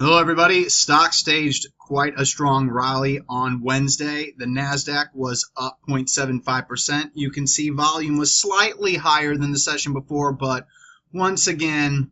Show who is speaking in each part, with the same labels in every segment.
Speaker 1: Hello, everybody. Stock staged quite a strong rally on Wednesday. The NASDAQ was up 0.75%. You can see volume was slightly higher than the session before, but once again,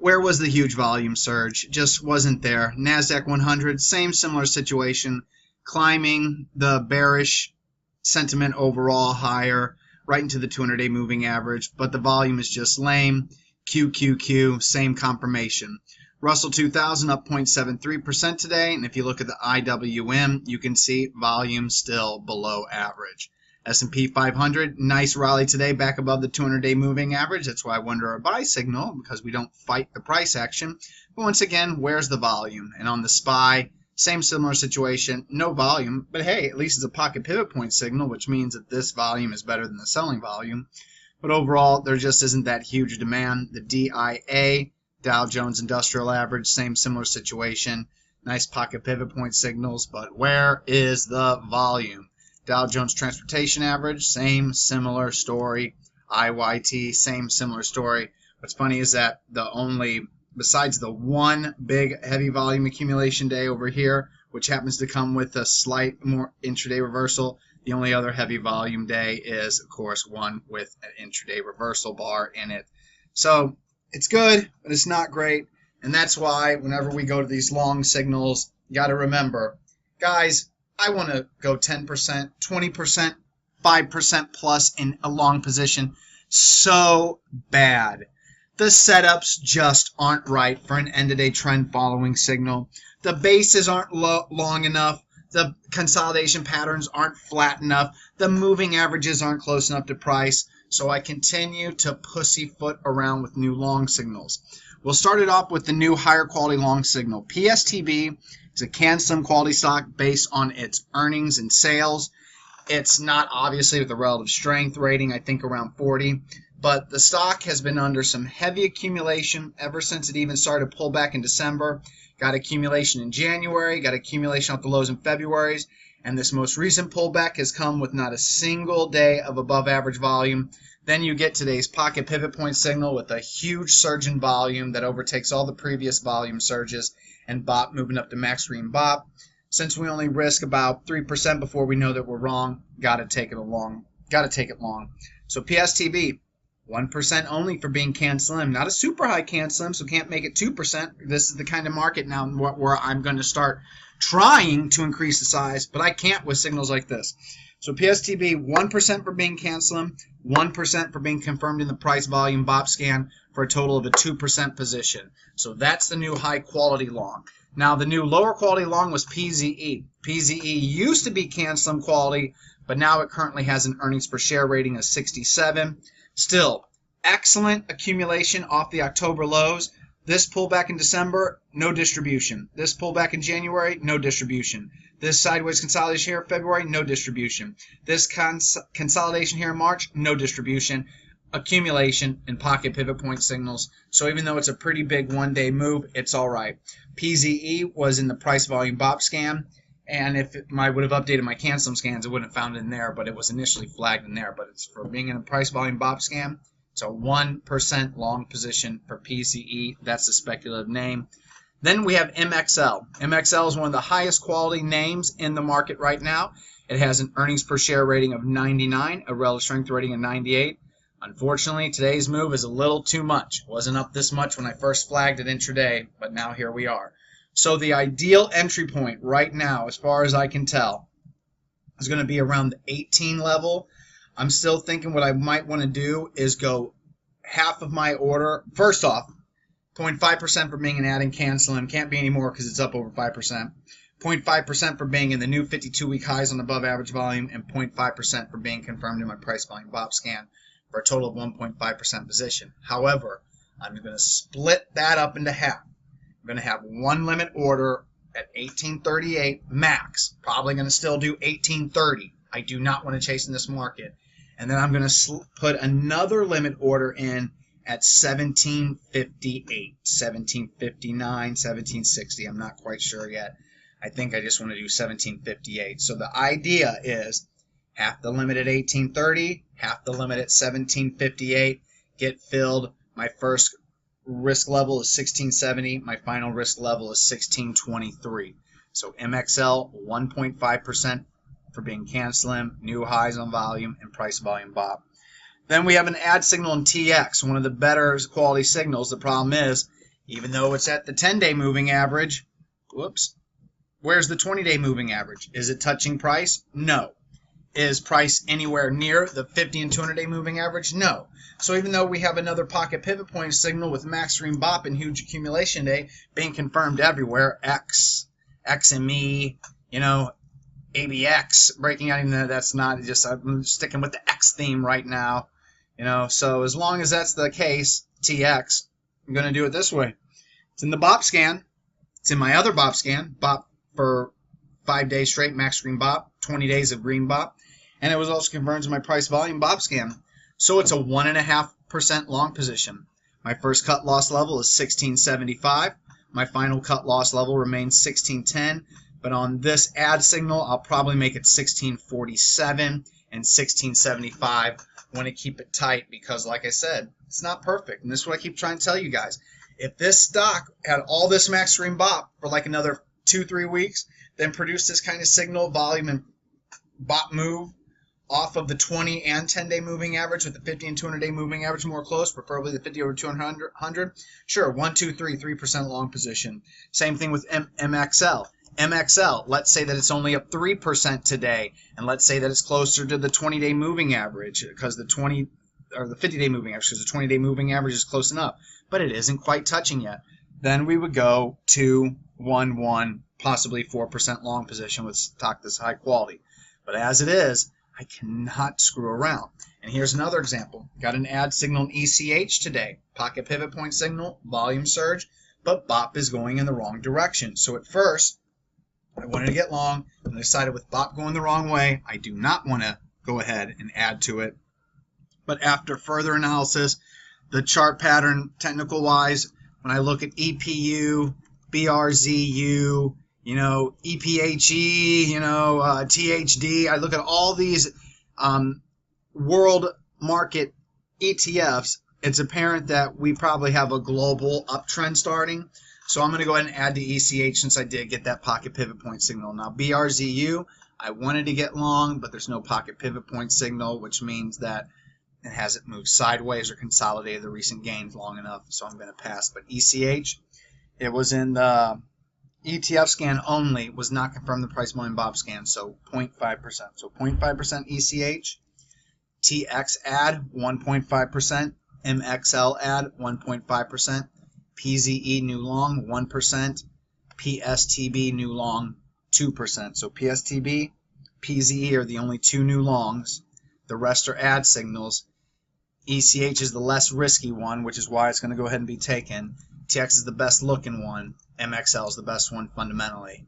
Speaker 1: where was the huge volume surge? Just wasn't there. NASDAQ 100, same similar situation, climbing the bearish sentiment overall higher right into the 200-day moving average, but the volume is just lame. QQQ, same confirmation. Russell 2000 up 0.73% today, and if you look at the IWM, you can see volume still below average. S&P 500, nice rally today, back above the 200-day moving average. That's why I wonder a buy signal, because we don't fight the price action. But once again, where's the volume? And on the SPY, same similar situation, no volume, but hey, at least it's a pocket pivot point signal, which means that this volume is better than the selling volume. But overall, there just isn't that huge demand. The DIA, Dow Jones Industrial Average, same similar situation. Nice pocket pivot point signals, but where is the volume? Dow Jones Transportation Average, same similar story. IYT, same similar story. What's funny is that besides the one big heavy volume accumulation day over here, which happens to come with a slight more intraday reversal, the only other heavy volume day is, of course, one with an intraday reversal bar in it. So it's good, but it's not great. And that's why whenever we go to these long signals, you got to remember, guys, I want to go 10%, 20%, 5% plus in a long position so bad. The setups just aren't right for an end-of-day trend following signal. The bases aren't long enough. The consolidation patterns aren't flat enough. The moving averages aren't close enough to price. So I continue to pussyfoot around with new long signals. We'll start it off with the new higher quality long signal. PSTB is a CanSlim quality stock based on its earnings and sales. It's not obviously with a relative strength rating, I think around 40, but the stock has been under some heavy accumulation ever since it even started to pull back in December. Got accumulation in January, got accumulation off the lows in February, and this most recent pullback has come with not a single day of above average volume. Then you get today's pocket pivot point signal with a huge surge in volume that overtakes all the previous volume surges, and BOP moving up to max green BOP. Since we only risk about 3% before we know that we're wrong, gotta take it long. So PSTB, 1% only for being CanSlim. Not a super high CanSlim, so can't make it 2%. This is the kind of market now where I'm going to start trying to increase the size, but I can't with signals like this. So PSTB, 1% for being CanSlim, 1% for being confirmed in the price volume BOP scan for a total of a 2% position. So that's the new high quality long. Now the new lower quality long was PZE. PZE used to be CanSlim quality, but now it currently has an earnings per share rating of 67. Still, excellent accumulation off the October lows. This pullback in December, no distribution. This pullback in January, no distribution. This sideways consolidation here in February, no distribution. This consolidation here in March, no distribution. Accumulation and pocket pivot point signals. So even though it's a pretty big one-day move, it's all right. PZE was in the price volume BOP scan, and if I would have updated my CanSlim scans, I wouldn't have found it in there, but it was initially flagged in there. But it's for being in a price volume BOP scan. It's a 1% long position for PZE. That's the speculative name. Then we have MXL. MXL is one of the highest quality names in the market right now. It has an earnings per share rating of 99, a relative strength rating of 98. Unfortunately, today's move is a little too much. It wasn't up this much when I first flagged it intraday, but now here we are. So the ideal entry point right now, as far as I can tell, is going to be around the 18 level. I'm still thinking what I might want to do is go half of my order. First off, 0.5% for being an adding CanSlim. Can't be any more because it's up over 5%. 0.5% for being in the new 52-week highs on above average volume, and 0.5% for being confirmed in my price volume BOP scan for a total of 1.5% position. However, I'm going to split that up into half. I'm going to have one limit order at 1838 max. Probably going to still do 1830. I do not want to chase in this market. And then I'm going to put another limit order in at 1758, 1759, 1760. I'm not quite sure yet. I think I just want to do 1758. So the idea is half the limit at 1830, half the limit at 1758, get filled my first risk level is 1670. My final risk level is 1623. So MXL 1.5% for being can slim, new highs on volume, and price volume BOP. Then we have an ad signal in TX, one of the better quality signals. The problem is, even though it's at the 10-day moving average, whoops, where's the 20-day moving average? Is it touching price? No. Is price anywhere near the 50 and 200-day moving average? No. So even though we have another pocket pivot point signal with max extreme BOP and huge accumulation day being confirmed everywhere, X, XME, ABX breaking out, even though that's not, just I'm sticking with the X theme right now. So as long as that's the case, TX, I'm going to do it this way. It's in the BOP scan. It's in my other BOP scan, BOP for 5 days straight, max green BOP, 20 days of green BOP. And it was also confirmed in my price volume BOP scan. So it's a 1.5% long position. My first cut loss level is 1675. My final cut loss level remains 1610. But on this ad signal, I'll probably make it 1647 and 1675. Want to keep it tight because, like I said, it's not perfect. And this is what I keep trying to tell you guys. If this stock had all this max extreme BOP for like another 2-3 weeks, then produce this kind of signal, volume, and BOP move off of the 20 and 10-day moving average with the 50 and 200-day moving average more close, preferably the 50 over 200, sure, 1, 2, 3, 3% long position. Same thing with MXL. MXL, let's say that it's only up 3% today, and let's say that it's closer to the 20-day moving average because the 50-day moving average, because the 20-day moving average is close enough, but it isn't quite touching yet. Then we would go 2, 1, 1, possibly 4% long position with stock this high quality. But as it is, I cannot screw around. And here's another example. Got an ad signal in ECH today. Pocket pivot point signal, volume surge, but BOP is going in the wrong direction. So at first, I wanted to get long, and I decided with BOP going the wrong way, I do not want to go ahead and add to it. But after further analysis, the chart pattern, technical-wise, when I look at EPU, BRZU, EPHE, THD, I look at all these world market ETFs, it's apparent that we probably have a global uptrend starting. So I'm going to go ahead and add to ECH since I did get that pocket pivot point signal. Now BRZU, I wanted to get long, but there's no pocket pivot point signal, which means that it hasn't moved sideways or consolidated the recent gains long enough, so I'm going to pass. But ECH, it was in the ETF scan only, was not confirmed the price volume BOP scan, so 0.5%. So 0.5% ECH, TX add 1.5%, MXL add 1.5%, PZE new long 1%, PSTB new long 2%. So PSTB, PZE are the only two new longs. The rest are ad signals. ECH is the less risky one, which is why it's going to go ahead and be taken. TX is the best looking one. MXL is the best one fundamentally.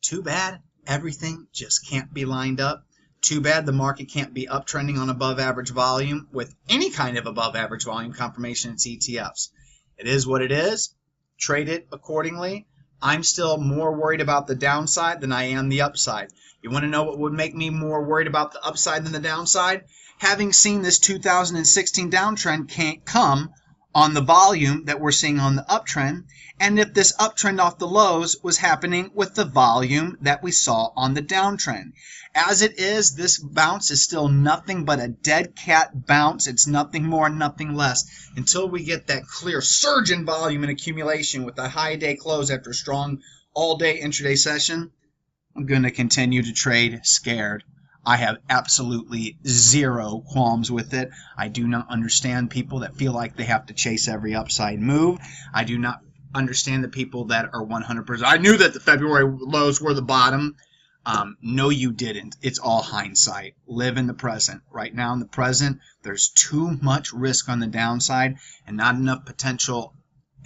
Speaker 1: Too bad everything just can't be lined up. Too bad the market can't be uptrending on above average volume with any kind of above average volume confirmation in ETFs. It is what it is. Trade it accordingly. I'm still more worried about the downside than I am the upside. You want to know what would make me more worried about the upside than the downside? Having seen this 2016 downtrend can't come on the volume that we're seeing on the uptrend, and if this uptrend off the lows was happening with the volume that we saw on the downtrend. As it is, this bounce is still nothing but a dead cat bounce. It's nothing more, nothing less. Until we get that clear surge in volume and accumulation with a high day close after a strong all-day intraday session, I'm going to continue to trade scared. I have absolutely zero qualms with it. I do not understand people that feel like they have to chase every upside move. I do not understand the people that are 100%. I knew that the February lows were the bottom. No, you didn't. It's all hindsight. Live in the present. Right now in the present, there's too much risk on the downside and not enough potential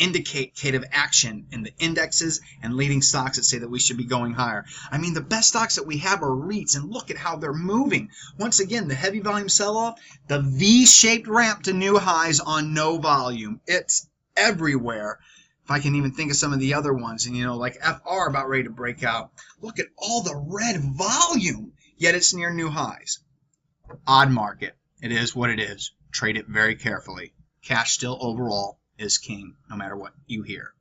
Speaker 1: indicative action in the indexes and leading stocks that say that we should be going higher. I mean, the best stocks that we have are REITs, and look at how they're moving. Once again, the heavy volume sell-off, the V-shaped ramp to new highs on no volume. It's everywhere. If I can even think of some of the other ones, and like FR about ready to break out. Look at all the red volume, yet it's near new highs. Odd market. It is what it is. Trade it very carefully. Cash still overall is king, no matter what you hear.